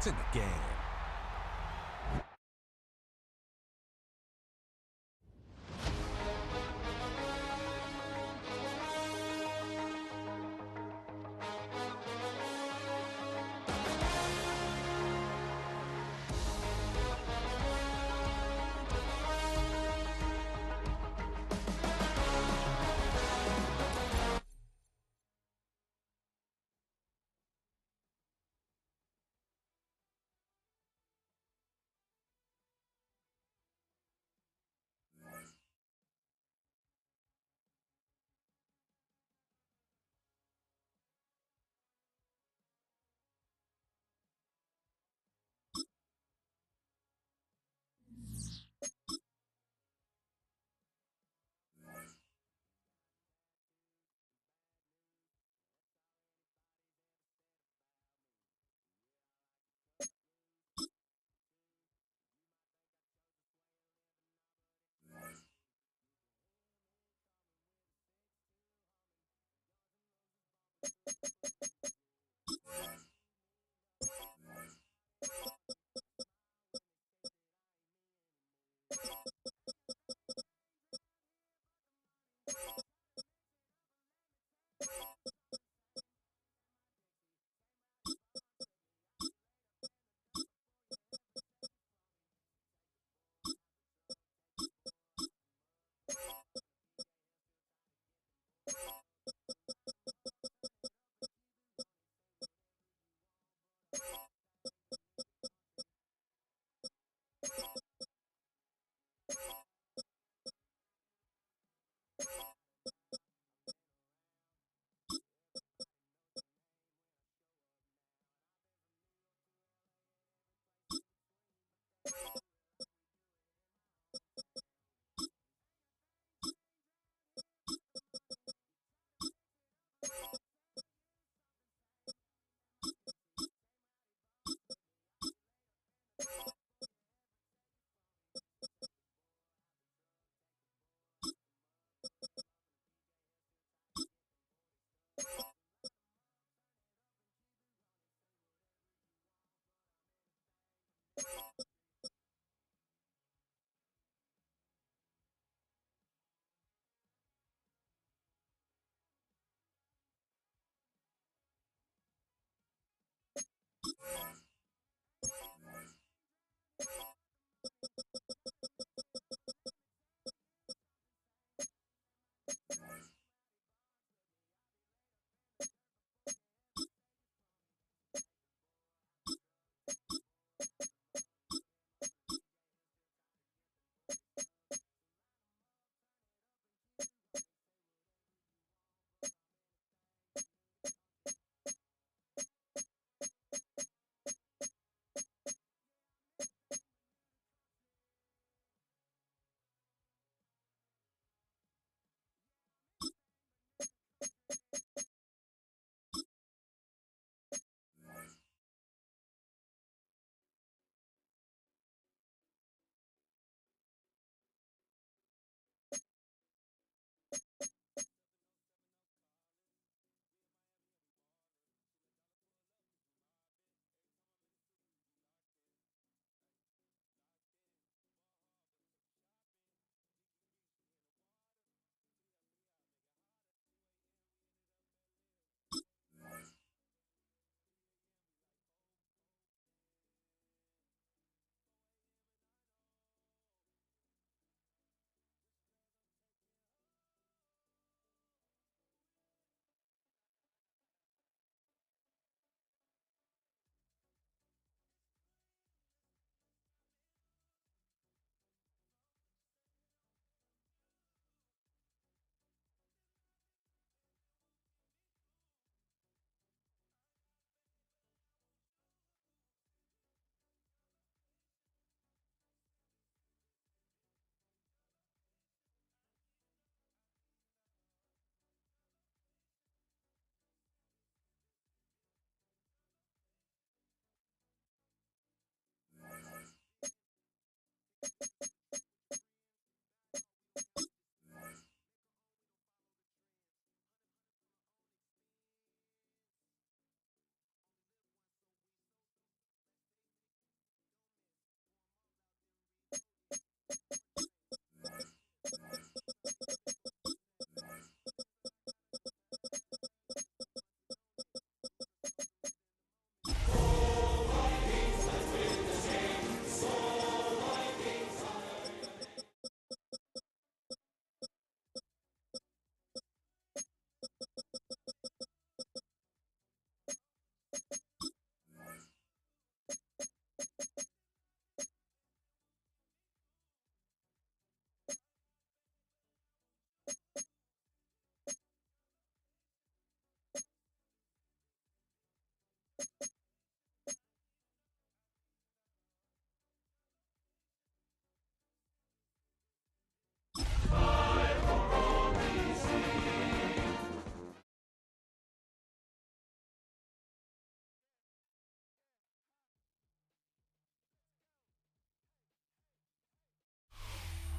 points in the game.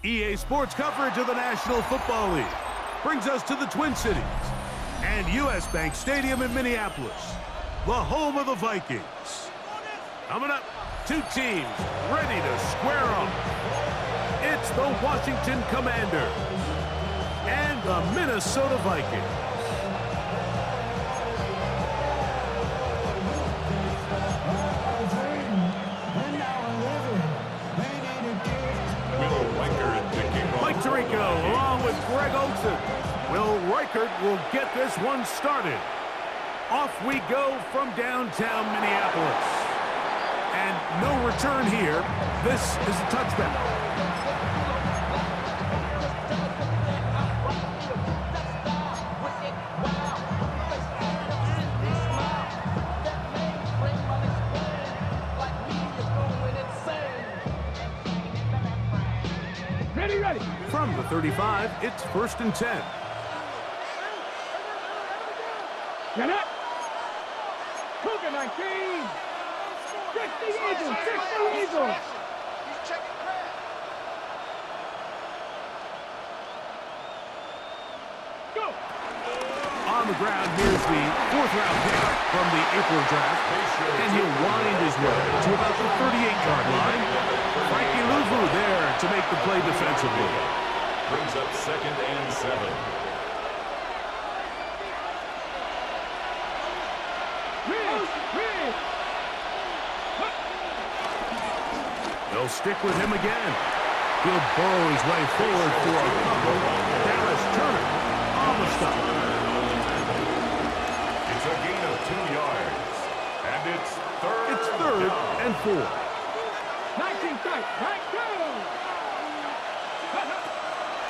EA Sports coverage of the National Football League brings us to the Twin Cities and U.S. Bank Stadium in Minneapolis, the home of the Vikings. Coming up, two teams ready to square off. It's the Washington Commanders and the Minnesota Vikings. Mike Tirico along with Greg Olsen. Will Reichert will get this one started. Off we go from downtown Minneapolis. And no return here. This is a touchdown. From the 35, it's 1st and 10. Get up! Cougar 19! 60 Eagles! 60 Eagles! Go! On the ground, here's the 4th-round pick from the April draft. And he'll wind his way to about the 38-yard line. Frankie Luvu there to make the play defensively. Brings up 2nd and 7. They'll stick with him again. He'll burrow his way forward for a couple. Dallas Turner on the stop. It's a gain of 2 yards. And it's 3rd and 4. 19 tight, right go!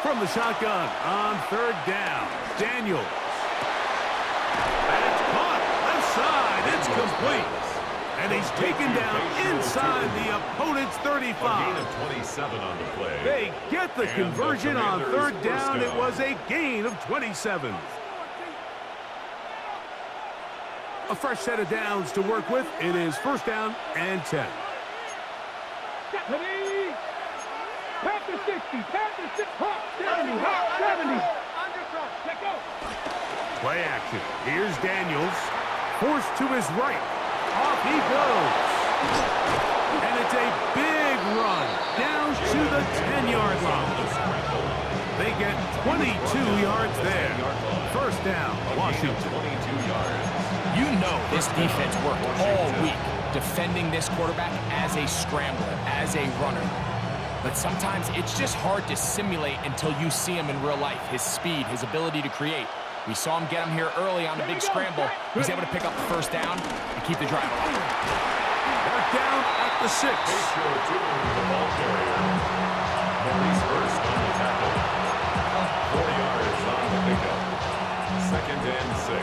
From the shotgun on 3rd down, Daniels. And it's caught left side. It's complete. And he's taken down inside the opponent's 35. A gain of 27 on the play. They get the conversion on 3rd down. It was a gain of 27. A fresh set of downs to work with. It is 1st down and 10. Deputy! Panther 60, Panther 60, Hawk 70, Hawk 70. Let go. Play action. Here's Daniels. Forced to his right. Off he goes. And it's a big run down to the 10-yard line. They get 22 yards there. 1st down, Washington. 22 yards. You know this defense worked all week defending this quarterback as a scrambler, as a runner. But sometimes it's just hard to simulate until you see him in real life. His speed, his ability to create. We saw him get him here early on the big scramble. He was able to pick up the 1st down and keep the drive alive. They're down at the 6. The ball carrier. Maurice Hurst on the tackle. 4 yards on the pickup. 2nd and 6.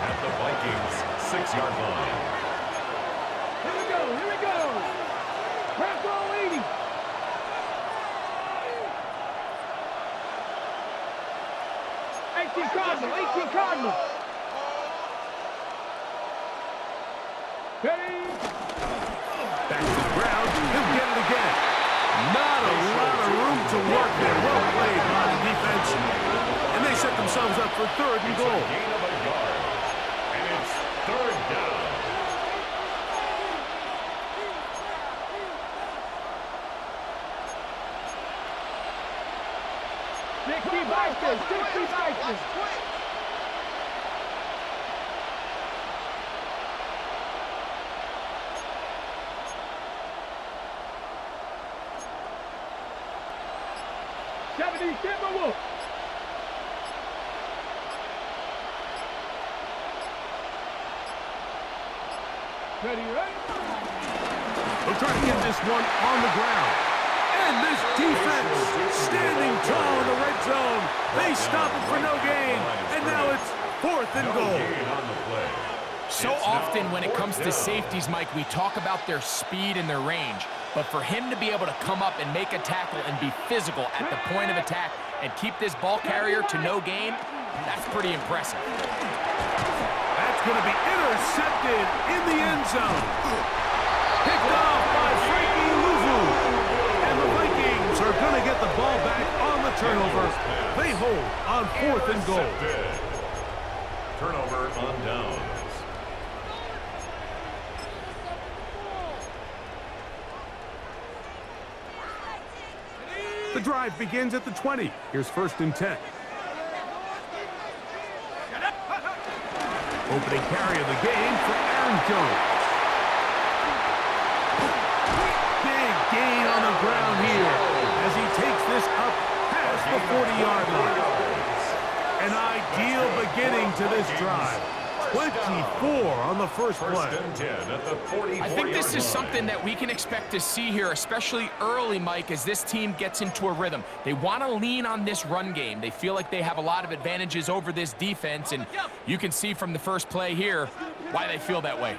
At the Vikings' 6-yard line. Here we go, here we go. Press all 80. Cardinal, 18 Cardinal. Ready? Back to the ground. He'll get it again. Not a lot of room to work there. Well played by the defense. And they set themselves up for 3rd and goal. Gain of a yard. And it's 3rd down. Dixie Vikings, Dixie Vikings. Timberwolves. Ready, right? They'll try to get this one on the ground. And this defense standing tall in the red zone. They stop it for no gain. And now it's 4th and goal. So often when it comes to safeties, Mike, we talk about their speed and their range. But for him to be able to come up and make a tackle and be physical at the point of attack and keep this ball carrier to no gain, that's pretty impressive. That's going to be intercepted in the end zone. Picked off by Frankie Luvu. And the Vikings are going to get the ball turnover. They hold on 4th and goal. Turnover on downs. The drive begins at the 20. Here's 1st and 10. Opening carry of the game for Aaron Jones. Big gain on the ground here as he takes this up past the 40-yard line. An ideal beginning to this drive. 24 on the first play. I think this is something that we can expect to see here, especially early, Mike, as this team gets into a rhythm. They want to lean on this run game. They feel like they have a lot of advantages over this defense, and you can see from the first play here why they feel that way.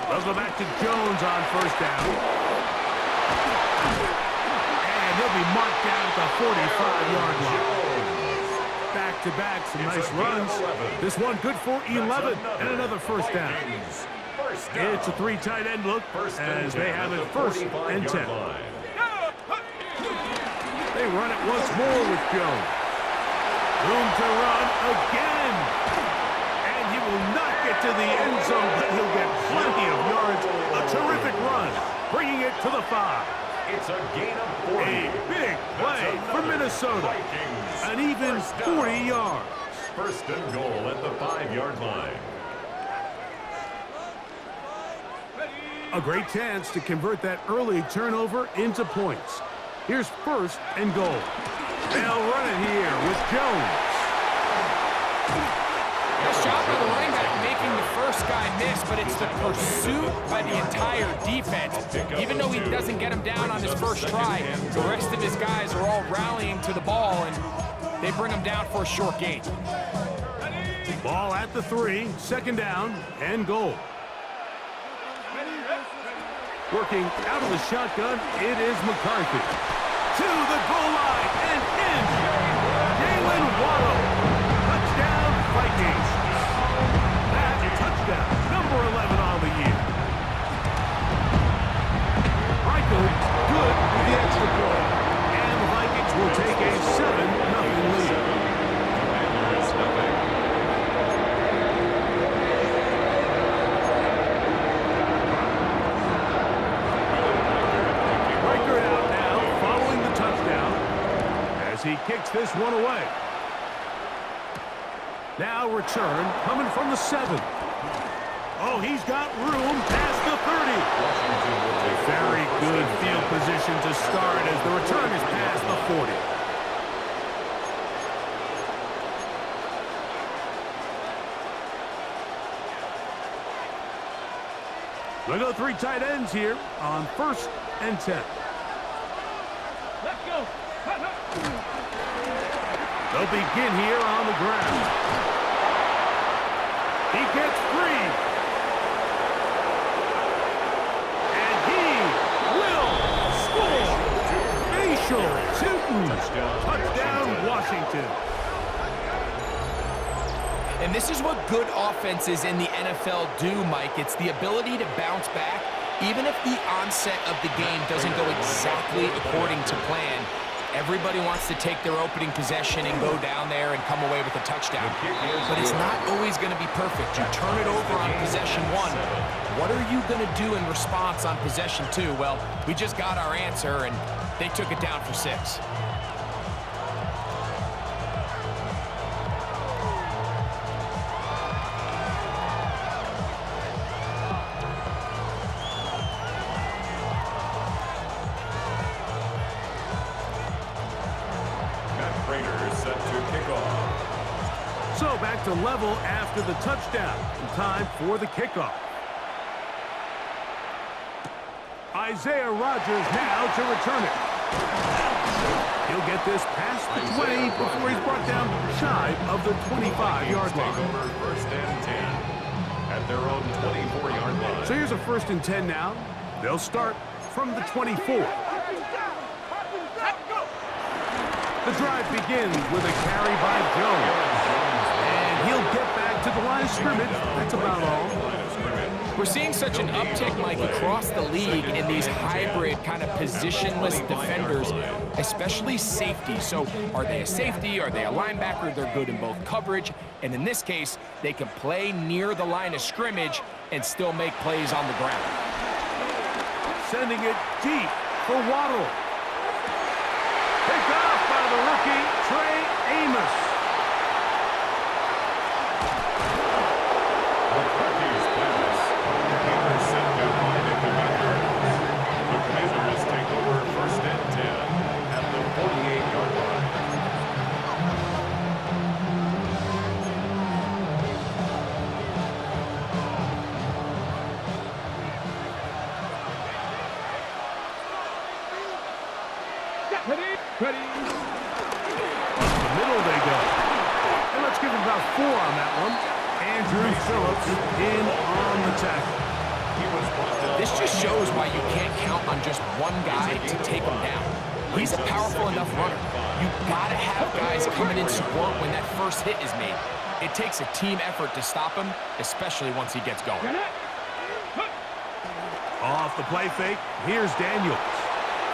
They'll go back to Jones on 1st down. And he'll be marked down at the 45-yard line. Back-to-back, some nice runs. This one good for 11 and another 1st down. It's a 3 tight end look as they have it 1st and 10. They run it once more with Jones. Room to run again. And he will not get to the end zone, but he'll get plenty of yards. A terrific run, bringing it to the 5. It's a gain of 40. A big play for Minnesota. An even 40 yards. 1st and goal at the 5-yard line. A great chance to convert that early turnover into points. Here's 1st and goal. They'll run it here with Jones. Nice job by the running back making the first guy miss, but it's the pursuit by the entire defense. Even though he doesn't get him down on his first try, the rest of his guys are all rallying to the ball, and they bring him down for a short gain. Ball at the 3, 2nd down and goal. Working out of the shotgun, it is McCarthy. To the goal line and in. Jalen Waddle. Touchdown, Vikings. That touchdown, number 11 on the year. Michael, good with the extra point. And the Vikings will take a 7-0 lead. Riker out now, following the touchdown, as he kicks this one away. Now return, coming from the 7. Oh, he's got room past the 30. A very good field position to start as the return is past the 40. We'll go 3 tight ends here on 1st and 10. Let's go. They'll begin here on the ground. He gets free. And he will score. Facial shooting. Touchdown, Washington. And this is what good offenses in the NFL do, Mike. It's the ability to bounce back, even if the onset of the game doesn't go exactly according to plan. Everybody wants to take their opening possession and go down there and come away with a touchdown. But it's not always going to be perfect. You turn it over on possession 1. What are you going to do in response on possession 2? Well, we just got our answer, and they took it down for 6. So back to level after the touchdown. In time for the kickoff. Isaiah Rodgers now to return it. He'll get this past the 20 before he's brought down shy of the 25-yard line. 1st and 10 at their own 24-yard line. So here's a 1st and 10 now. They'll start from the 24. The drive begins with a carry by Jones. And he'll get back to the line of scrimmage. That's about all. We're seeing such an uptick, Mike, across the league in these hybrid kind of positionless defenders, especially safety. So are they a safety? Are they a linebacker? They're good in both coverage. And in this case, they can play near the line of scrimmage and still make plays on the ground. Sending it deep for Waddle. Picked off by the rookie, Trey Amos. McCarthy's pass. Intercepted by the Commanders. The Commanders take over 1st and 10 at the 48-yard line. Ready. Up the middle they go. And let's give it about 4 on that one. Andrew Phillips in on the tackle. This just shows why you can't count on just one guy to take him down. He's a powerful enough runner. You've got to have guys coming in support when that first hit is made. It takes a team effort to stop him, especially once he gets going. Off the play fake, here's Daniels.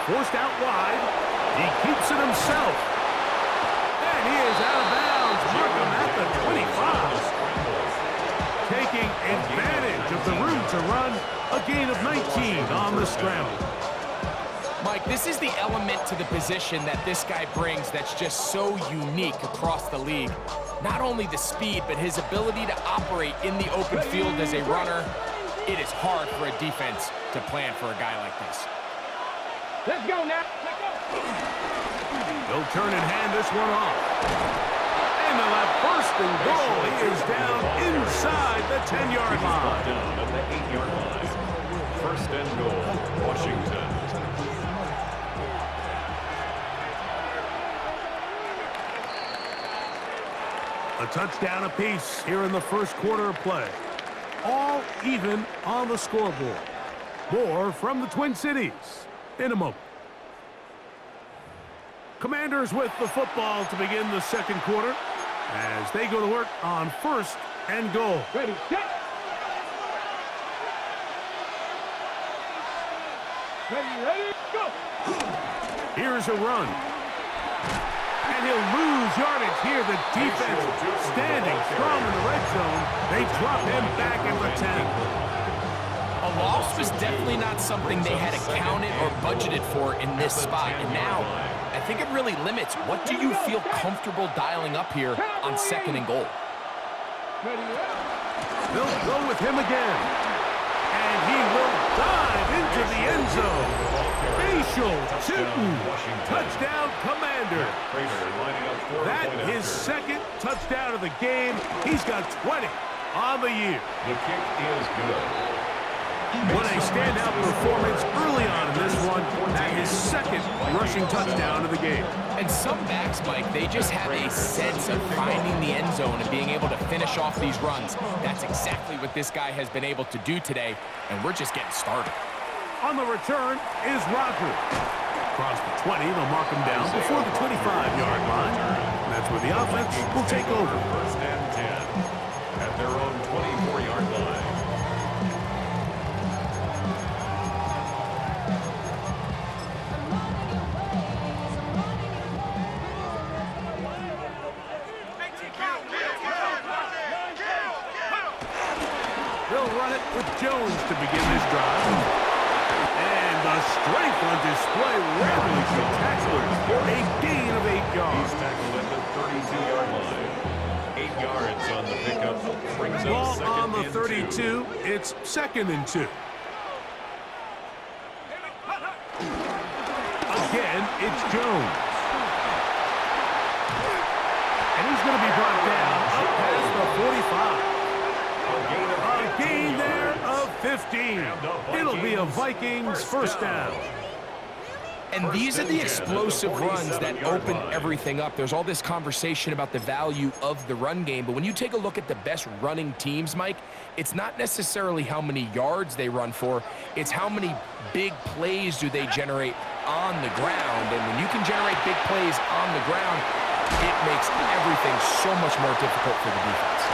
Forced out wide. He keeps it himself. And he is out of bounds. Markham at the 25. Taking advantage of the room to run. A gain of 19 on the scramble. Mike, this is the element to the position that this guy brings that's just so unique across the league. Not only the speed, but his ability to operate in the open field as a runner. It is hard for a defense to plan for a guy like this. Let's go now. Let's go. He'll turn and hand this one off. And they'll have 1st and goal. He is down inside the 10-yard line. Down at the 8-yard line. 1st and goal, Washington. A touchdown apiece here in the first quarter of play. All even on the scoreboard. More from the Twin Cities in a moment. Commanders with the football to begin the second quarter as they go to work on 1st and goal. Ready, set. Ready, go. Here's a run. And he'll lose yardage here. The defense standing strong in the red zone. They drop him back at the 10. A loss was definitely not something they had accounted or budgeted for in this spot. And now, I think it really limits what do you feel comfortable dialing up here on 2nd and goal. They'll go with him again. And he will dive into the end zone. Facial shooting. Touchdown, Commander. That his 2nd touchdown of the game. He's got 20 on the year. The kick is good. What a standout performance early on in this one. That his 2nd rushing touchdown of the game. And some backs, Mike, they just have a sense of finding the end zone and being able to finish off these runs. That's exactly what this guy has been able to do today, and we're just getting started. On the return is Rocker. Across the 20, they'll mark him down before the 25-yard line. And that's where the offense will take over. 1st and 10 at their own 24-yard line. They'll run it with Jones to begin this drive. And the strength on display rapidly through tacklers for a gain of 8 yards. He's tackled at the 32-yard line. 8 yards on the pickup. Brings up Ball 2nd on the and 32. It's 2nd and 2. Again, it's Jones. And he's going to be brought down up past the 45. A gain there of 15. It'll be a Vikings 1st down. And these are the explosive runs that open everything up. There's all this conversation about the value of the run game, but when you take a look at the best running teams, Mike, it's not necessarily how many yards they run for, it's how many big plays do they generate on the ground. And when you can generate big plays on the ground, it makes everything so much more difficult for the defense.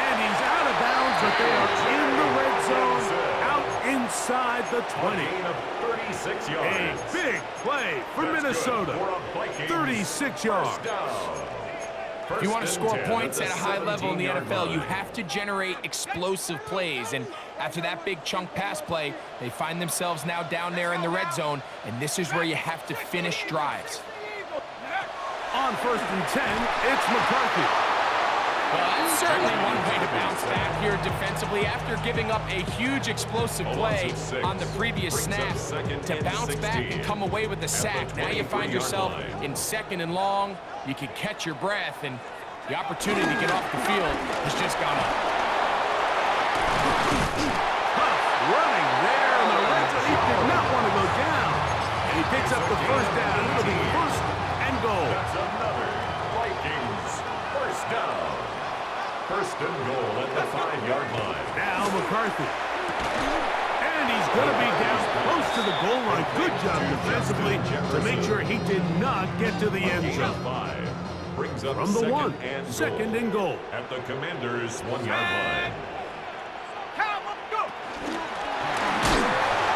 And he's out of bounds, but they are in the red zone, out inside the 20. Gain of 36 A yards. big play for That's Minnesota. good for a Vikings 36 yards. first down. If you want to First score and 10 points the at a high level in the 17-yard NFL, you line. have to generate explosive plays. And after that big chunk pass play, they find themselves now down there in the red zone, and this is where you have to finish drives. On 1st and 10, it's McCarthy. Well, that's certainly one way to bounce back here defensively after giving up a huge explosive play on the previous snap. To bounce back and come away with the sack, now you find yourself in 2nd and long. You can catch your breath, and the opportunity to get off the field has just gone up. Huff running there in the red zone. He did not want to go down. And he picks up the first down. It'll be 1st and goal. That's another Vikings first down. 1st and goal at the 5-yard line. Now McCarthy. And he's going to be down close to the goal line. Good job defensively to make sure he did not get to the end Gain of zone. 5. Brings up From the 1, and 2nd and goal. at the Commanders' 1-yard line.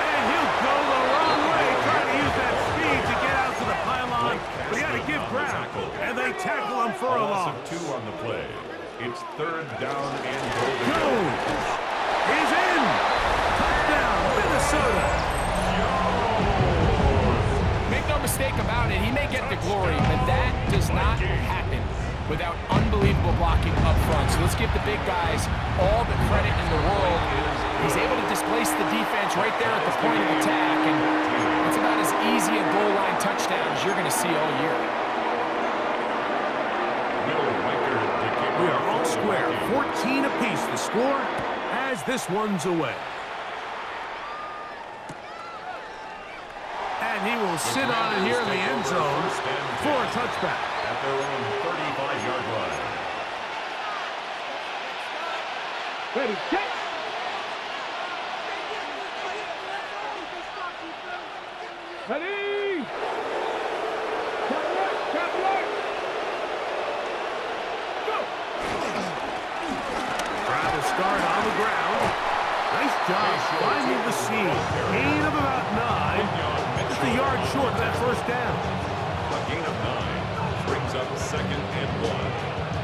And he'll go the wrong way, trying to use that speed to get out to the pylon. But he had to give ground, and they tackle him for a Loss loss. of 2 on the play. It's 3rd down and goal to go. Jones is in. Touchdown, Minnesota. Make no mistake about it, he may get the glory, but that does not happen without unbelievable blocking up front. So let's give the big guys all the credit in the world. He's able to displace the defense right there at the point of attack, and it's about as easy a goal line touchdown as you're going to see all year. We are all square, 14 apiece the score as this one's away. And he will sit on it here in the end zone for a touchback. At their own 35-yard line. Ready, check. Ready. Tap right. Go. Travis start on the ground. Nice job finding the seam. Gain of about 9. Just a yard short of that first down. A gain of 9 brings up 2nd and 1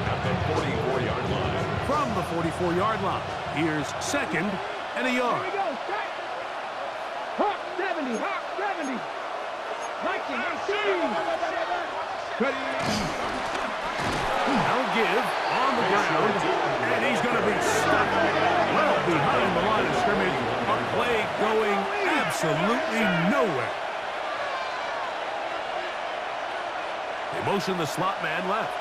at the 44-yard line. From the 44-yard line, here's 2nd and a yard. Here we go. Check. Hawk 70. Hawk 70. 19. Ready. Now give on the ground, and he's going to be stuck well behind the line of scrimmage. A play going absolutely nowhere. They motion the slot man left.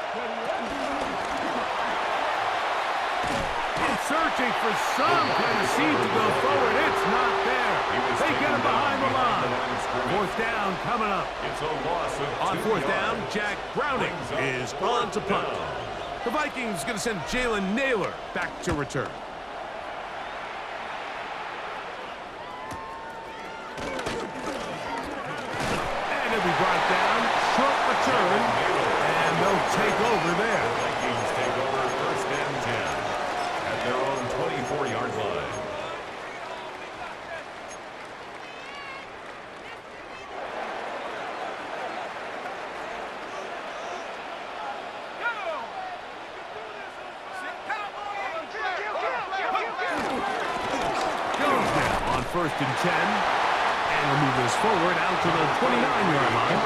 Searching for some kind of seed to go forward. It's not there. They get him behind the line. 4th down coming up. It's a loss of On 2 4th down, yards. Jack Browning is on to punt. The Vikings going to send Jalen Naylor back to return. And he'll be brought down. Short return. And they'll take over there. Vikings take over 1st and 10 at their own 24-yard line. Jones now on 1st and 10. And he'll move this forward out to the 29-yard line.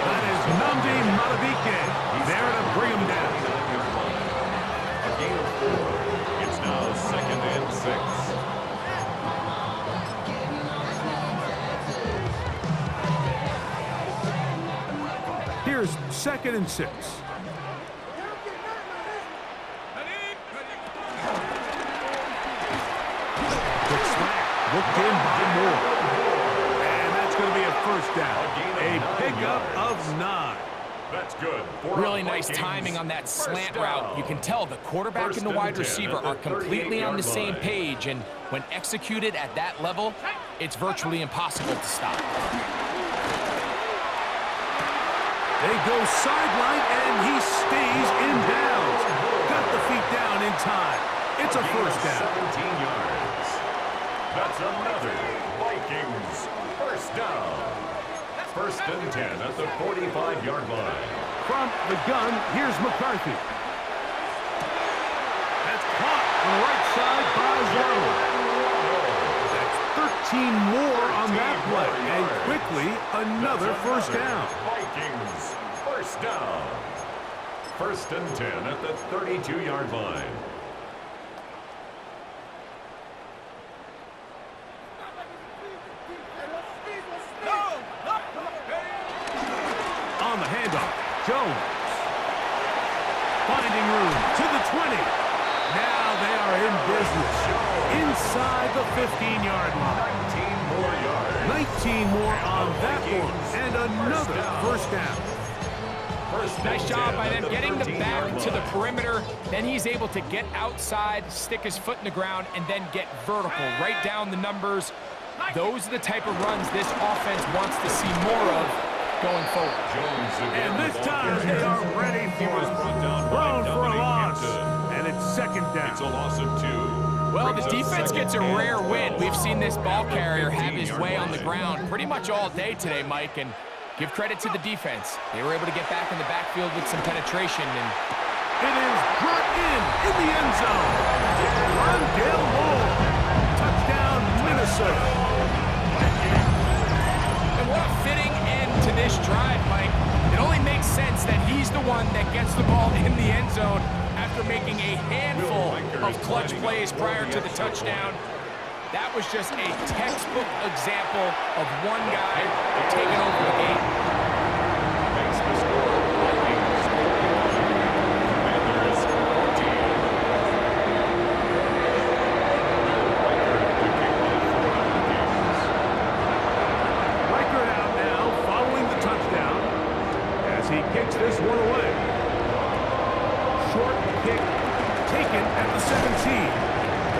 That is Nnamdi Madubuike there to bring him down. A gain of 4. It's now 2nd and 6. Here's 2nd and 6. Quick snap, looked in by Moore. And that's going to be a first down. A pickup of 9. That's good. For Really the nice Vikings. timing on that First slant down. route. You can tell the quarterback First and the and wide 10 receiver at the are completely on the 38-yard same line. page, and when executed at that level, it's virtually impossible to stop. They go sideline, and he stays in bounds. Got the feet down in time. It's a first down. 17 yards. That's another Vikings first down. First and 10 at the 45-yard line. From the gun, here's McCarthy. That's caught on the right side by Ronald. That's 13 more on that play. And quickly, another first down. Vikings first down. First and 10 at the 32-yard line. On the handoff, Jones. Finding room to the 20. Now they are in business. Inside the 15-yard line. 19 more yards. 19 more on that one. And another first down. Nice job by them getting the back to the perimeter. Then he's able to get outside, stick his foot in the ground, and then get vertical, right down the numbers. Those are the type of runs this offense wants to see more of going forward. Jones again. And this time they are ready He was for brought down thrown by for a Dominic loss. Hampton. And it's second It's a down. loss of 2. Well, the Brings us defense second gets a and rare 12. win. We've seen this ball carrier have his 15-yard way on the line. ground pretty much all day today, Mike, and give credit to the defense. They were able to get back in the backfield with some penetration, and It is brought in the end zone. Rondale Moore. Touchdown, Minnesota. And what a fitting end to this drive, Mike. It only makes sense that he's the one that gets the ball in the end zone after making a handful of clutch plays prior to the touchdown. That was just a textbook example of one guy taking over the game. Makes the score. Vikings 41. Commanders 14. Reichert out now, following the touchdown, as he kicks this one away. Short kick taken at the 17.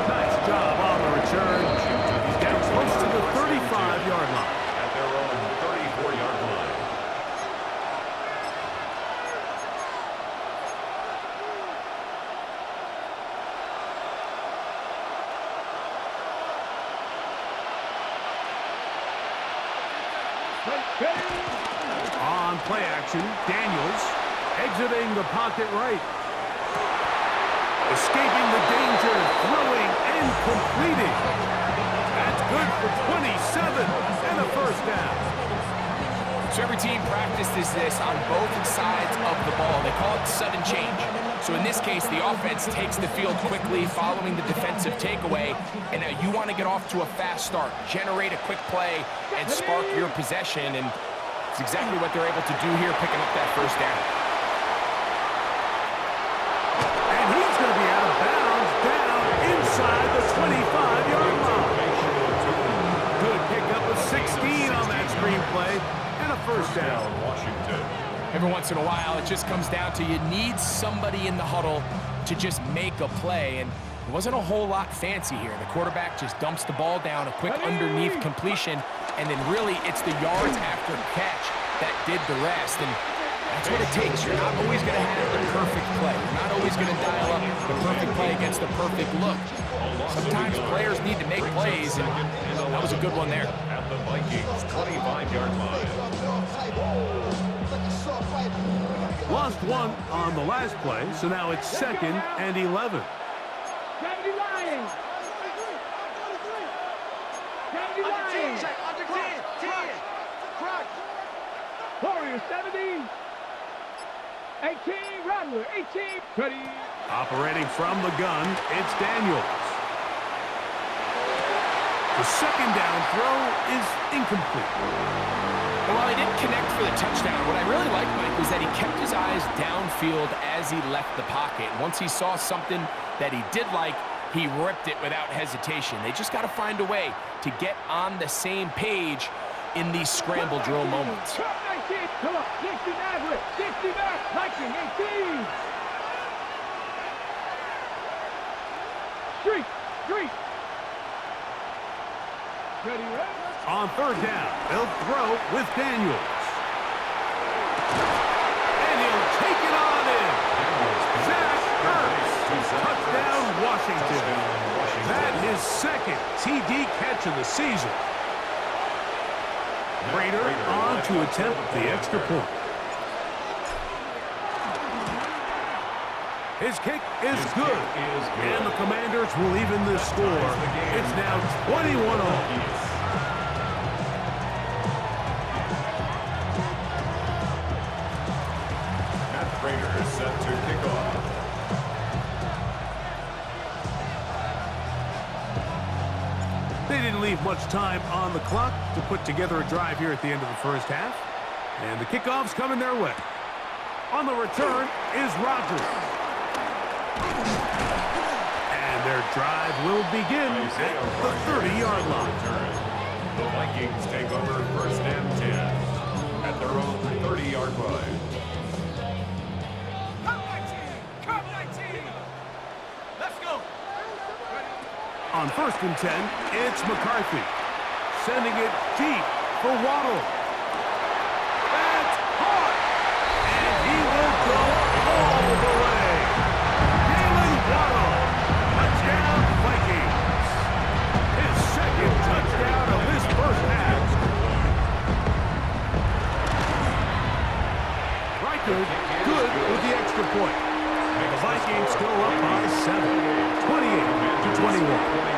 Nice job on the return. He's down close to the 35-yard line. At their own 34-yard line. On play action, Daniels exiting the pocket right. Escaping the danger, throwing and completing. That's good for 27 and a first down. So every team practices this on both sides of the ball. They call it sudden change. So in this case, the offense takes the field quickly following the defensive takeaway, and now you want to get off to a fast start, generate a quick play, and spark your possession, and it's exactly what they're able to do here, picking up that first down. And he's going to be out of bounds, down inside the 25-yard line. Good pickup of 16 on that screenplay, and a first down. Washington. Every once in a while, it just comes down to you need somebody in the huddle to just make a play, and it wasn't a whole lot fancy here. The quarterback just dumps the ball down, a quick underneath completion, and then really it's the yards after catch that did the rest, and that's what it takes. You're not always going to have the perfect play. You're not always going to dial up the perfect play against the perfect look. Sometimes players need to make plays, and that was a good one there. At the Vikings 25-yard line. Lost one on the last play, so now it's second and 11. 70 Lions. 70 Lions. Warriors 70. 18 Rattler. 18 Teddy. Operating from the gun, it's Daniels. The second down throw is incomplete. And while he didn't connect for the touchdown, what I really liked, Mike, was that he kept his eyes downfield as he left the pocket. Once he saw something that he did like, he ripped it without hesitation. They just got to find a way to get on the same page in these scramble drill moments. 19. Come on. 60 Maverick. 60 back. Viking 18. Street. Ready, ready. On third down, they'll throw with Daniels. And he'll take it on in. Zach Ertz. Touchdown, Washington. season. Prater on to attempt the extra point. His kick is good. And the Commanders will even the score. It's now 21-all. Prater is set to kick off. They didn't leave much time on the clock to put together a drive here at the end of the first half. And the kickoff's coming their way. On the return is Rodgers. And their drive will begin at the 30-yard line. The Vikings take over first and 10 at their own 30-yard line. On first and 10, it's McCarthy. Sending it deep for Waddle. That's caught! And he will go all the way. Jalen Waddle. Touchdown, Vikings. His second touchdown of this first half. Reichard good with the extra point. The Vikings go up by 7, 28-21.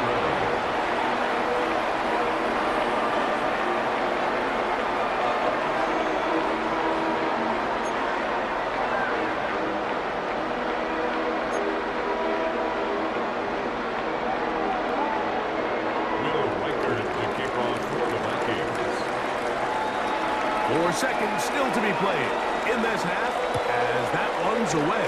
Seconds still to be played in this half as that one's away.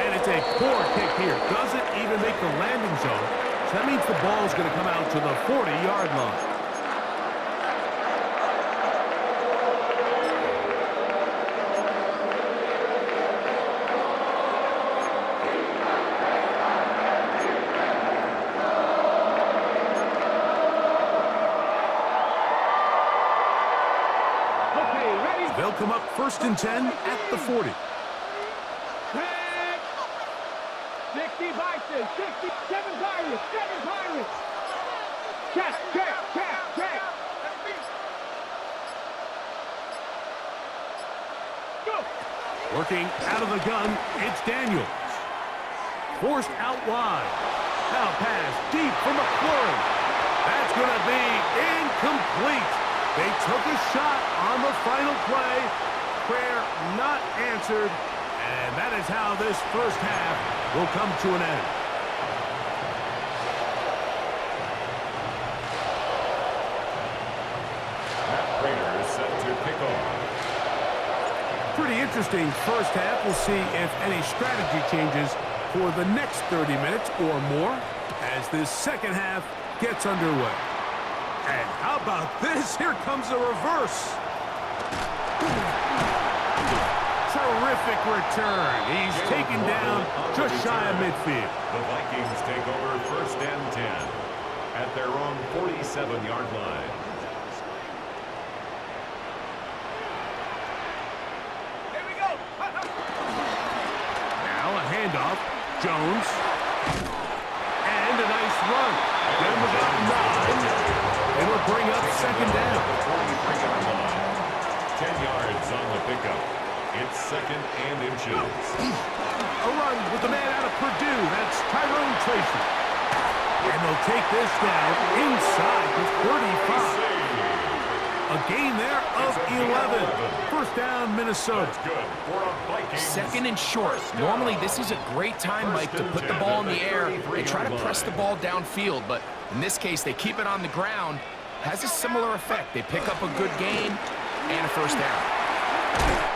And it's a poor kick here. Doesn't even make the landing zone. So that means the ball's going to come out to the 40-yard line. They'll come up first and 10 at the 40. 60 Vikings, 67 Pirates, 7 Pirates. Check. Go. Working out of the gun, it's Daniels. Forced out wide. Now pass deep for McLaurin. That's going to be incomplete. They took a shot on the final play. Prayer not answered. And that is how this first half will come to an end. Matt Prater is set to kick off. Pretty interesting first half. We'll see if any strategy changes for the next 30 minutes or more as this second half gets underway. And how about this? Here comes a reverse. Terrific return. He's taken down just shy of midfield. The Vikings take over first and 10 at their own 47-yard line. Here we go. Now a handoff. Jones. And a nice run. Down about 9. It'll bring up second down. 43-yard line. 10 yards on the pickup. It's second and inches. A run with the man out of Purdue. That's Tyrone Tracy. And they'll take this down inside the 35. A gain there of 11. First down, Minnesota. Second and short. Normally, this is a great time, Mike, to put the ball in the air and try to press the ball downfield. But in this case, they keep it on the ground. Has a similar effect. They pick up a good gain and a first down.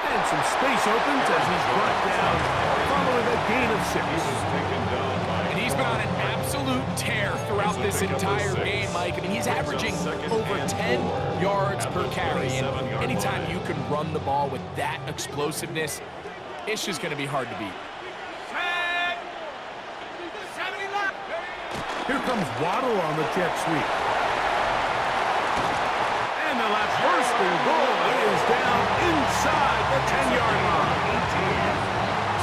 And some space opens as he's brought down following a gain of 6. And he's been on an absolute tear throughout this entire game, Mike. I mean, he's averaging over 10 yards per carry. And anytime you can run the ball with that explosiveness, it's just going to be hard to beat. Here comes Waddle on the jet sweep. And the left first and goal is down inside the 10-yard line.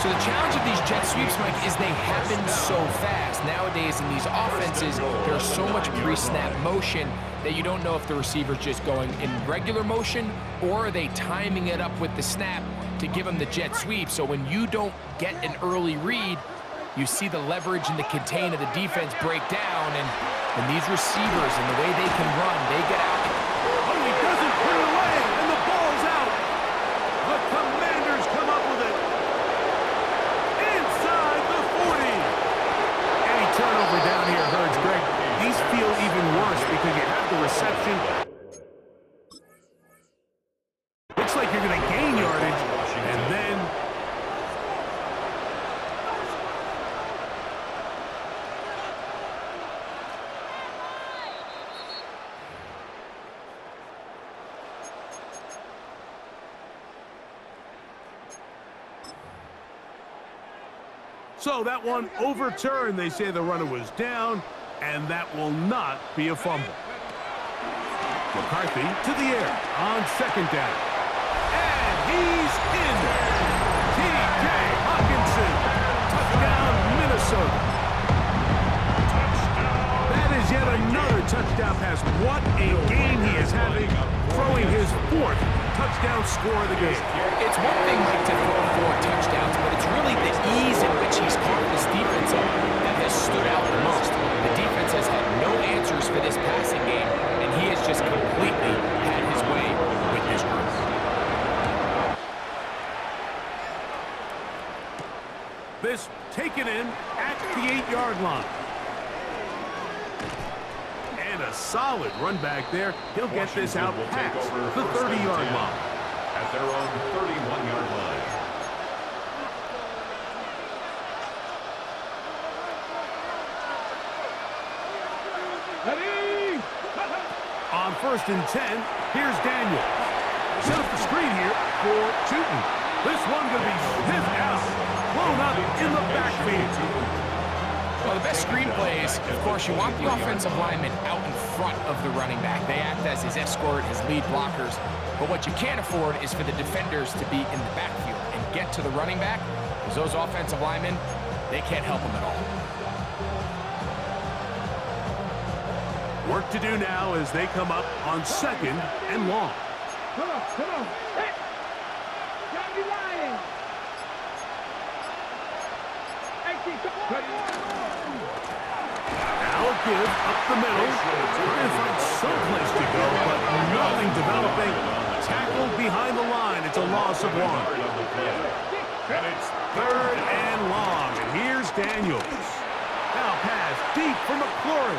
So the challenge of these jet sweeps, Mike, is they happen so fast. Nowadays in these offenses, there's so much pre-snap motion that you don't know if the receiver's just going in regular motion or are they timing it up with the snap to give them the jet sweep. So when you don't get an early read, you see the leverage and the contain of the defense break down, and these receivers and the way they can run, they get out. Oh, he doesn't put it away, and the ball's out. The Commanders come up with it. Inside the 40. Any turnover down here hurts, Greg. These feel even worse because you have the reception. Looks like you're going to gain yardage, and then... So that one overturned. They say the runner was down, and that will not be a fumble. McCarthy to the air on second down. And he's in. T.J. Hawkinson. Touchdown, Minnesota. That is yet another touchdown pass. What a game he is having, throwing his 4th touchdown score of the game. It's one thing, Mike, to throw 4 touchdowns, but it's really the ease in which he's caught this defense up that has stood out the most. The defense has had no answers for this passing game, and he has just completely had his way with this group. This taken in at the 8-yard line. And a solid run back there. He'll get this out past the 30-yard line. At their own 31-yard line. Ready? On 1st and 10, here's Daniels. Set up the screen here for Tootin. This one going to be sniffed out. Blown up in the backfield. Well, the best screen plays, of course, you want the offensive lineman out in front of the running back. They act as his escort, his lead blockers. But what you can't afford is for the defenders to be in the backfield and get to the running back, because those offensive linemen, they can't help him at all. Work to do now as they come up on 2nd and long. Come on. Hey! Johnny Ryan! Now a give up the middle. Trying to find someplace to go, but nothing developing. Tackled behind the line. It's a loss of 1. And it's 3rd and long. And here's Daniels. Now pass deep for McLaurin.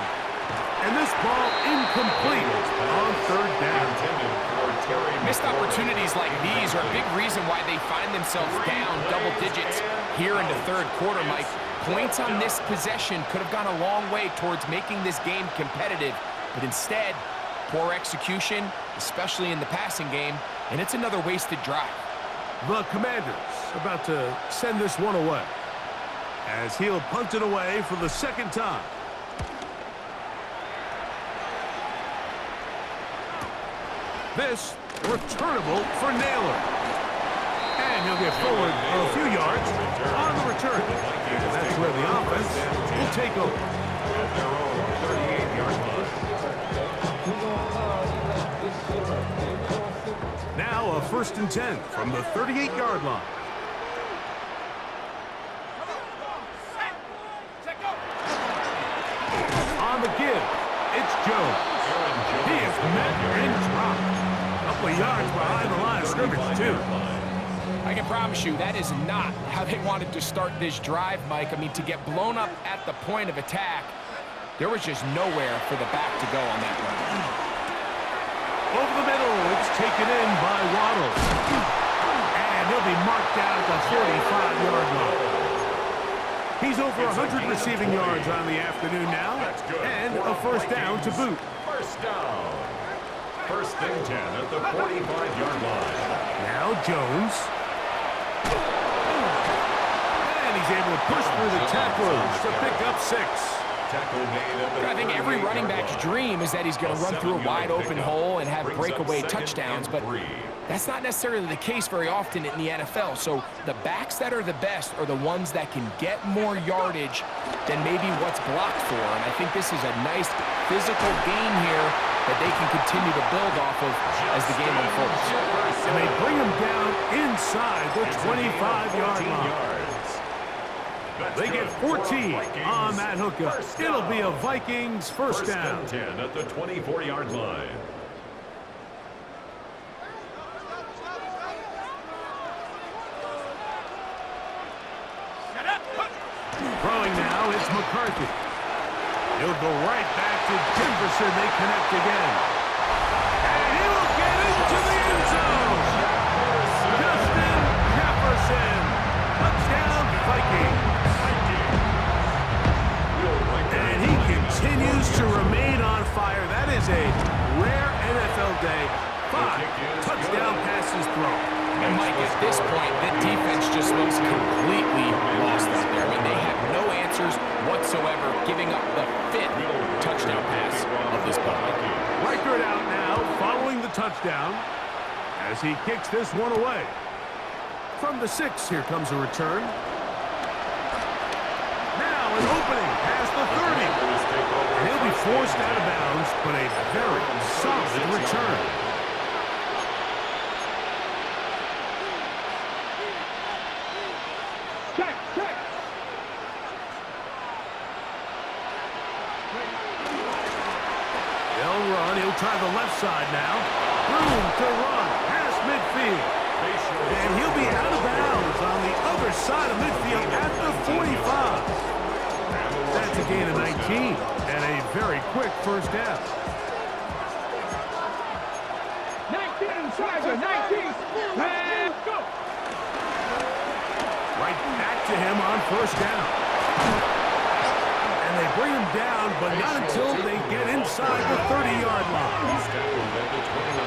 And this ball incomplete on 3rd down. Missed opportunities like these are a big reason why they find themselves down double digits here in the 3rd quarter, Mike. Points on this possession could have gone a long way towards making this game competitive, but instead, poor execution, especially in the passing game, and it's another wasted drive. The Commanders about to send this one away as he'll punt it away for the 2nd time. This returnable for Naylor. And he'll get forward a few yards on the return. And that's where the offense will take over. At their own 38-yard line. Now a 1st and 10 from the 38-yard line. On the give, it's Jones. He is met and dropped. A couple of yards behind the line of scrimmage, too. I can promise you that is not how they wanted to start this drive, Mike. I mean, to get blown up at the point of attack, there was just nowhere for the back to go on that run. Over the middle, it's taken in by Waddle. And he'll be marked down at the 45-yard line. He's over 100 receiving yards on the afternoon now, and a 1st down to boot. 1st down. 1st and 10 at the 45-yard line. Now Jones. And he's able to push through the tacklers to pick up 6. Tackle made at the I think every running back's dream is that he's going to run through a wide open hole and have breakaway touchdowns, but That's not necessarily the case very often in the NFL. So the backs that are the best are the ones that can get more yardage than maybe what's blocked for. And I think this is a nice physical gain here that they can continue to build off of as the game unfolds. And they bring him down inside the 25-yard line. They get 14 on that hookup. It'll be a Vikings first down. 10 at the 24-yard line. Throwing now, it's McCarthy. He'll go right back to Jefferson. They connect again. And he will get into the end zone. Justin Jefferson. Touchdown, Vikings. And he continues to remain on fire. That is a rare NFL day. 5 touchdown passes thrown. And Mike, at this point, the defense just looks completely lost out there. I mean, they have no answers whatsoever, giving up the 5th touchdown pass of this ball. Reichert out now, following the touchdown, as he kicks this one away. From the 6, here comes a return. Now an opening past the 30. And he'll be forced out of bounds, but a very solid return. They'll run. He'll try the left side now. Room to run past midfield. And he'll be out of bounds on the other side of midfield at the 45. That's a gain of 19 and a very quick first down. 19, Tiger, 19. And go. Right back to him on first down. And they bring him down, but not until they get inside the 30-yard line.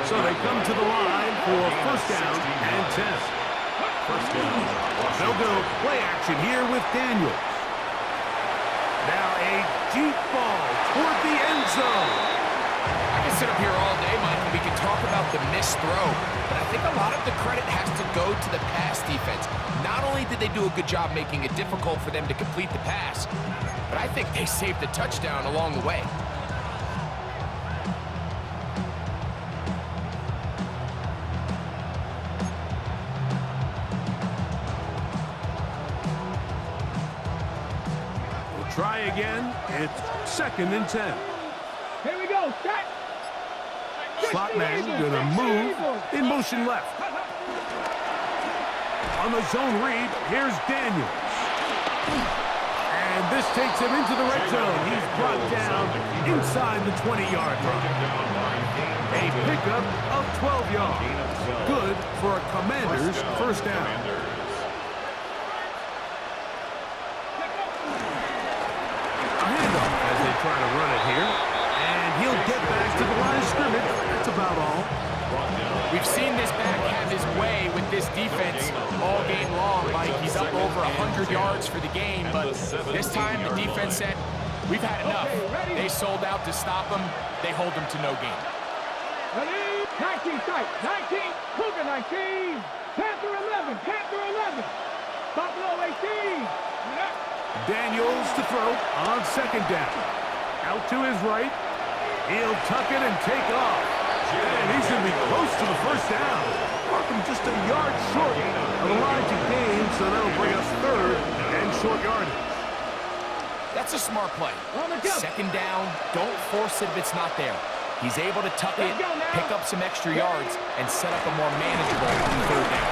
So they come to the line for first down and 10. They'll go play action here with Daniels. Now a deep ball toward the end zone. I can sit up here all day, Mike, and we can talk about the missed throw, but I think a lot of the credit has to go to the pass defense. Not only did they do a good job making it difficult for them to complete the pass, but I think they saved the touchdown along the way. We'll try again. It's 2nd and 10. Here we go. Set. Slot man gonna move in motion left. On the zone read, here's Daniels. And this takes him into the red zone. He's brought down inside the 20-yard line. A pickup of 12 yards. Good for a Commanders first down. A handoff as they try to run it here. And he'll get back to the line of scrimmage. That's about all. We've seen this back have his way with this defense all game long, Mike. He's up over 100 yards for the game, but this time the defense said, we've had enough. They sold out to stop him. They hold him to no gain. Ready? 19 tight. 19. Cougar 19. Panther 11. Panther 11. Buffalo 18. Daniels to throw on second down. Out to his right. He'll tuck it and take off. And he's going to be close to the first down. Markham just a yard short of the line to gain, so that'll bring us 3rd and short yardage. That's a smart play. Second down, don't force it if it's not there. He's able to tuck it, pick up some extra yards, and set up a more manageable 3rd down.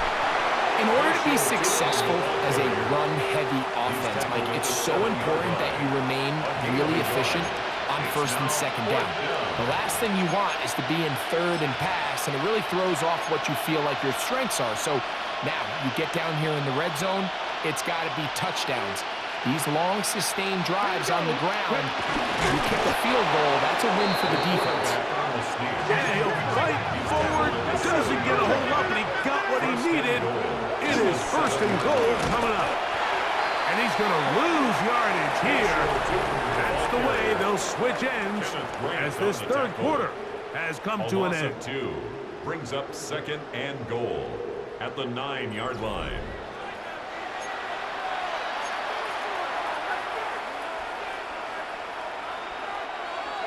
In order to be successful as a run-heavy offense, Mike, it's so important that you remain really efficient on 1st and 2nd down. The last thing you want is to be in 3rd and pass, and it really throws off what you feel like your strengths are. So now you get down here in the red zone, it's got to be touchdowns. These long, sustained drives on the ground, you kick a field goal, that's a win for the defense. And he'll fight forward, doesn't get a whole lot, but he got what he needed. It is 1st and goal coming up. And he's going to lose yardage here. That's the way they'll switch ends as this 3rd quarter has come to an end. brings up 2nd and goal at the 9-yard line.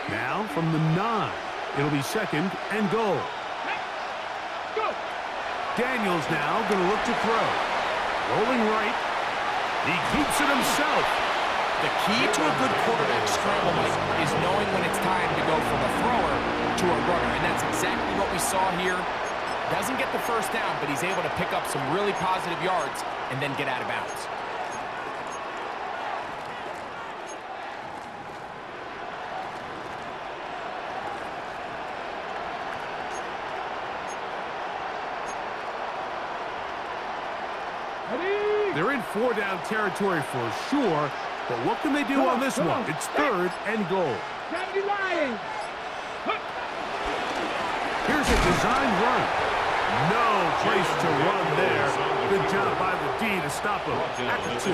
Now from the 9, it'll be 2nd and goal. Go. Daniels now going to look to throw. Rolling right. He keeps it himself. The key to a good quarterback scramble, Mike, is knowing when it's time to go from a thrower to a runner, and that's exactly what we saw here. Doesn't get the first down, but he's able to pick up some really positive yards and then get out of bounds. They're in 4-down territory for sure, but what can they do on this one? It's 3rd and goal. Sandy Lions. Here's a design run. No place to run there. Good job by the D to stop him at the 2.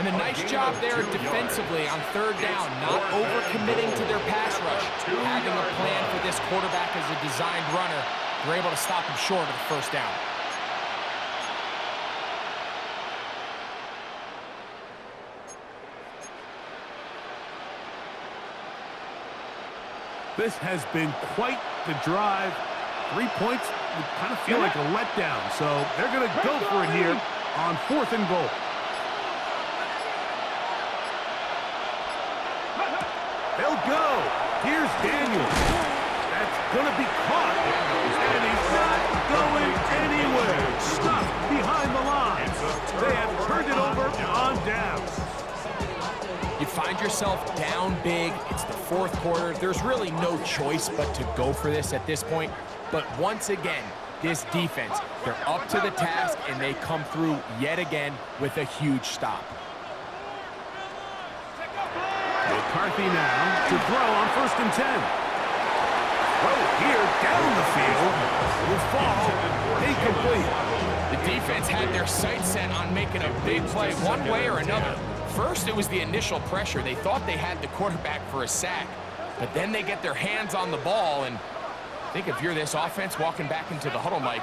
And a nice job there defensively on 3rd down, not overcommitting to their pass rush. Having a plan for this quarterback as a designed runner, they're able to stop him short of the 1st down. This has been quite the drive. 3 points would kind of feel like a letdown, so they're going to go for it here on 4th and goal. They'll go. Here's Daniels. That's going to be caught, and he's not going anywhere. Stuck behind the line. They have turned it over on downs. You find yourself down big. It's the 4th quarter. There's really no choice but to go for this at this point. But once again, this defense, they're up to the task, and they come through yet again with a huge stop. McCarthy now to throw on 1st and 10. Throw here down the field. Will fall incomplete. The defense had their sights set on making a big play one way or another. First, it was the initial pressure. They thought they had the quarterback for a sack, but then they get their hands on the ball, and I think if you're this offense walking back into the huddle, Mike,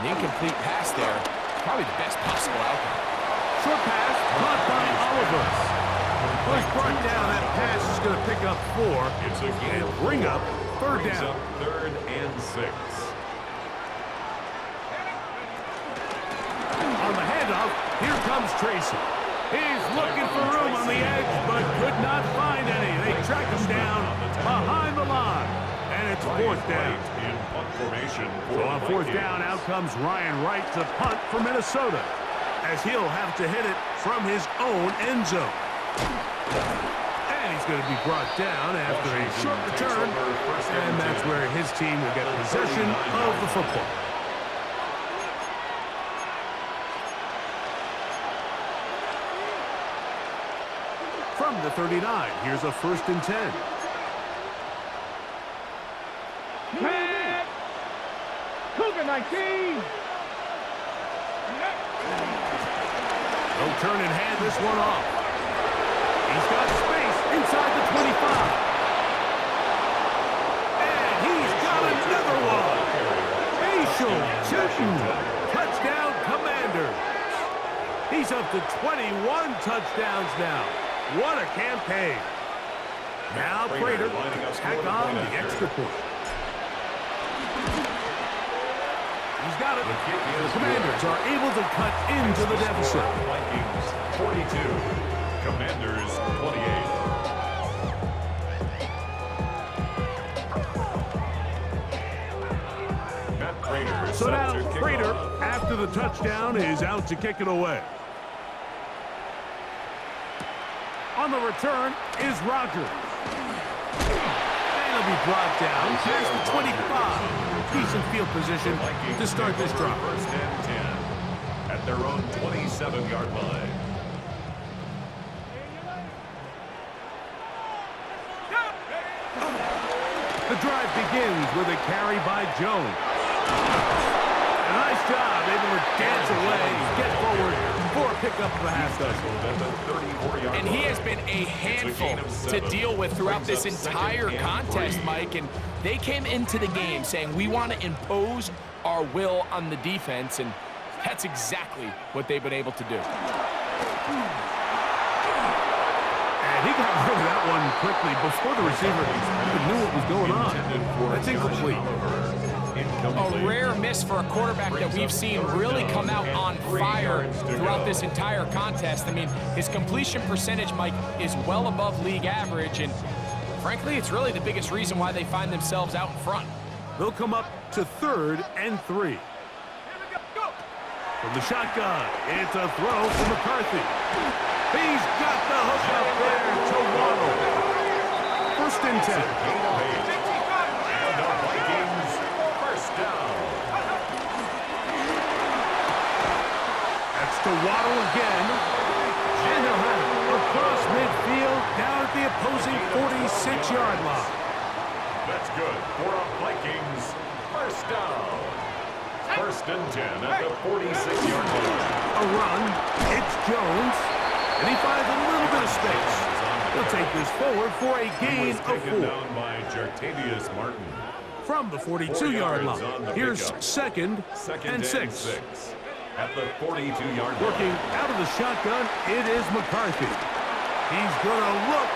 an incomplete pass there is probably the best possible outcome. Short pass, caught by Oliver. Push brought down. That pass is going to pick up 4 and bring up 3rd down. 3rd and 6. On the handoff, here comes Tracy. He's looking for room on the edge, but could not find any. They track him down behind the line, and it's 4th down. In punt formation So on 4th down, out comes Ryan Wright to punt for Minnesota, as he'll have to hit it from his own end zone. And he's going to be brought down after a short return, and that's where his team will get possession of the football. From the 39, here's a 1st and 10. Man. Cougar 19. No turn and hand this one off. He's got space inside the 25. And he's got another one. Facial Chilton. Touchdown Commanders. He's up to 21 touchdowns now. What a campaign. Now Prater tack on the extra point. He's got it. The Commanders are able to cut into the deficit. Vikings 42, Commanders 28. Matt Prater. So now Prater, after the touchdown, is out to kick it away. On the return is Rogers. And he'll be brought down past the 25. Decent field position to start this drive. 1st and 10 at their own 27-yard line. The drive begins with a carry by Jones. A nice job, able to dance away, get forward for a pick up the half dozen. At the 34-yard And he line. has been a handful to 7. deal with throughout Brings this up entire 2nd and contest, 3. Mike. And they came into the game saying, we want to impose our will on the defense. And that's exactly what they've been able to do. And he got rid of that one quickly before the receiver even knew what was going on. That's incomplete. A rare miss for a quarterback that we've seen really come out on fire throughout this entire contest. I mean, his completion percentage, Mike, is well above league average, and frankly, it's really the biggest reason why they find themselves out in front. They'll come up to 3rd and 3. From the shotgun, it's a throw for McCarthy. He's got the hook up there to Waddle. 1st and 10. And the Vikings, first down. That's to Waddle again. And he'll have it across midfield down at the opposing 46-yard line. That's good for a Vikings first down. 1st and 10 at the 46-yard line. A run. It's Jones. And he finds a little bit of space. He'll take this forward for a gain of Taken 4. down by Jartavius Martin. From the 42-yard line. Here's 2nd and 6. At the 42-yard line. Working out of the shotgun, it is McCarthy. He's going to look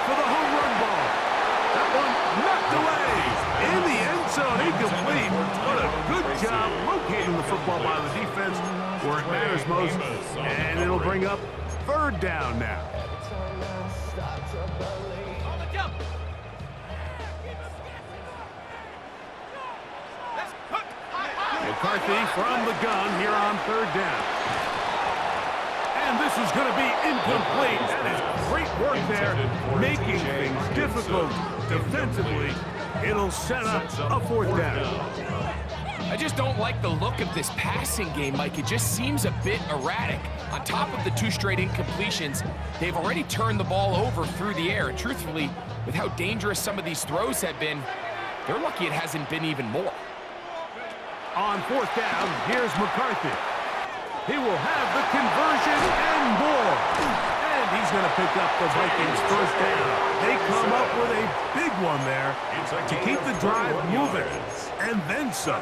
for the home run ball. That one knocked away. In the end zone, incomplete. What a good job locating the football by the defense where it matters most. And it'll bring up 3rd down now. McCarthy from the gun here on 3rd down. And this is going to be incomplete. That is great work there, making things difficult defensively. It'll set up a 4th down. I just don't like the look of this passing game, Mike. It just seems a bit erratic. On top of the 2 straight incompletions, they've already turned the ball over through the air. And truthfully, with how dangerous some of these throws have been, they're lucky it hasn't been even more. On 4th down, here's McCarthy. He will have the conversion and more. And he's going to pick up the Vikings' 1st down. They come up with a big one there to keep the drive moving. And then some.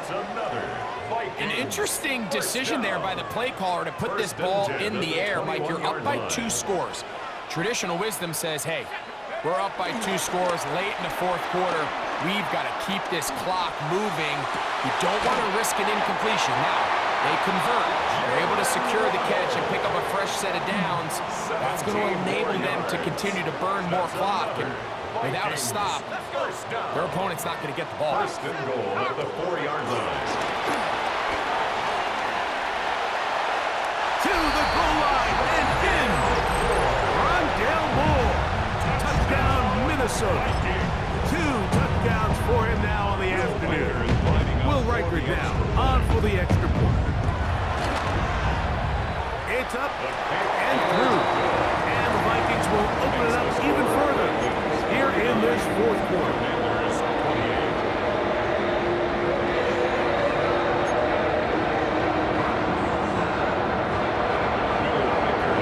An interesting decision there by the play caller to put this ball in the air. Mike, you're up by 2 scores. Traditional wisdom says, hey, we're up by 2 scores late in the 4th quarter. We've got to keep this clock moving. You don't want to risk an incompletion. Now, they convert. They're able to secure the catch and pick up a fresh set of downs. That's going to enable them to continue to burn more clock. And without a stop, their opponent's not going to get the ball. 1st and goal at the 4-yard line. To the goal line and in. Rondale Moore. Touchdown, Minnesota. 2 touchdowns for him now on the afternoon. Will Riker down on for the extra point. It's up and through. And the Vikings will open it up even further here in this 4th quarter.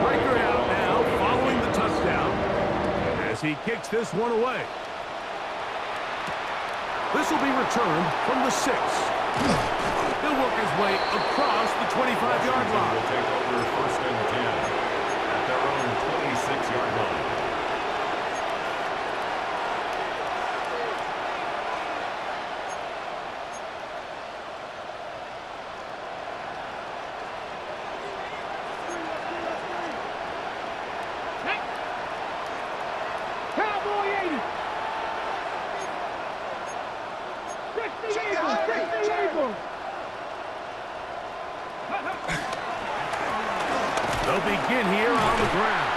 Riker out now following the touchdown as he kicks this one away. This will be returned from the 6. He'll work his way across the 25-yard line. Will take over 1st and 10 at their own 26-yard line. Cowboy 80. They'll begin here on the ground.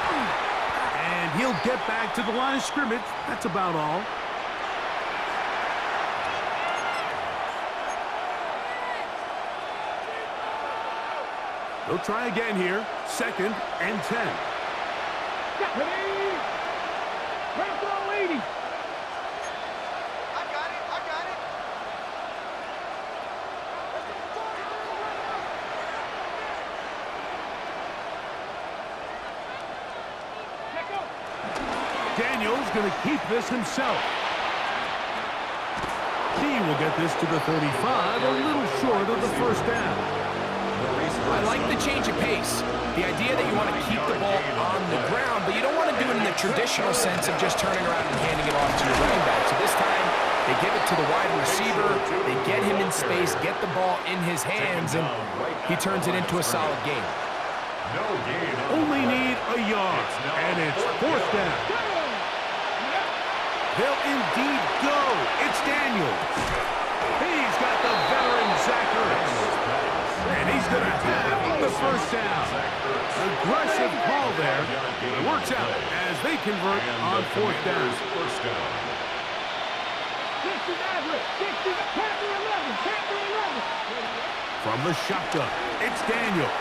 And he'll get back to the line of scrimmage. That's about all. They'll try again here. 2nd and 10. Ready? Cowboy 80. Daniel's going to keep this himself. He will get this to the 35, a little short of the first down. I like the change of pace. The idea that you want to keep the ball on the ground, but you don't want to do it in the traditional sense of just turning around and handing it off to your running back. So this time, they give it to the wide receiver, they get him in space, get the ball in his hands, and he turns it into a solid game. No gain. Only need a yard, and it's fourth down. They'll indeed go. It's Daniels. He's got the veteran Zachary. And he's going to have the first down. Aggressive call there. It works out as they convert on fourth down. First down. 60 Maverick. 60. Panther 11. Panther 11. From the shotgun, it's Daniels.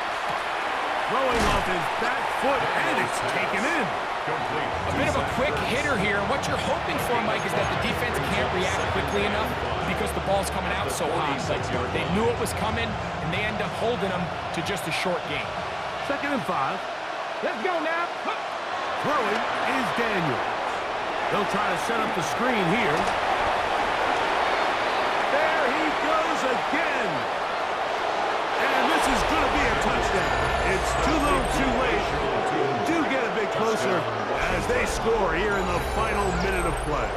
Throwing off his back foot, and it's taken in. Complete. A bit of a quick hitter here. What you're hoping for, Mike, is that the defense can't react quickly enough because the ball's coming out so hot. But they knew it was coming, and they end up holding them to just a short game. 2nd and 5. Let's go now. Throwing is Daniels. They'll try to set up the screen here. There he goes again. And this is going to be a touchdown. It's too little too late. Do get a bit closer as they score here in the final minute of play.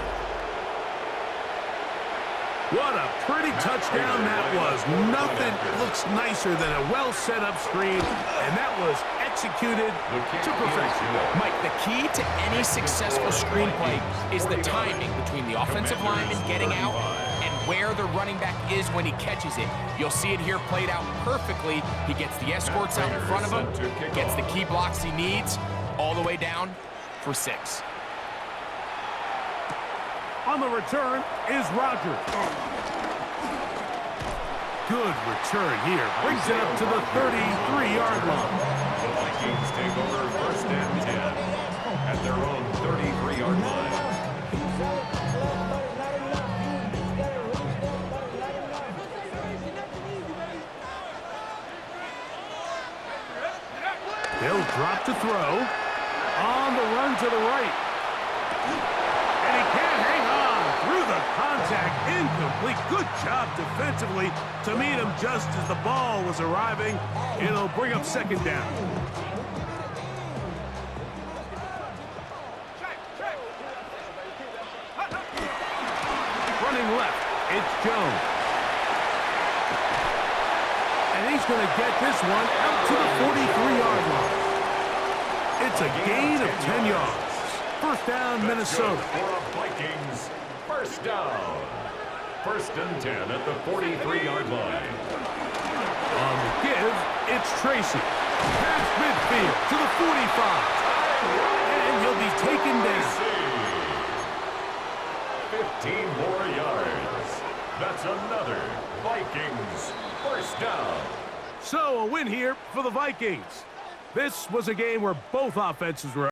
What a pretty touchdown that was. Nothing looks nicer than a well-set-up screen, and that was executed to perfection. Mike, the key to any successful screenplay is the timing between the offensive lineman getting out and where the running back is when he catches it. You'll see it here played out perfectly. He gets the escorts out in front of him, gets the key blocks he needs, all the way down for 6. On the return is Rogers. Good return here. Brings it up to the 33-yard line. The Vikings take over first and 10 at their own 33-yard line. They'll drop to throw. On the run to the right. And he can't hang on through the contact. Incomplete. Good job defensively to meet him just as the ball was arriving. It'll bring up 2nd down. Running left, it's Jones. And he's going to get this one out to the 43-yard line. It's a gain of 10 yards. First down, Minnesota. For the Vikings, first down. 1st and 10 at the 43-yard line. On the give, it's Tracy. Past midfield to the 45. And he'll be taken down. 15 more yards. That's another Vikings first down. So a win here for the Vikings. This was a game where both offenses were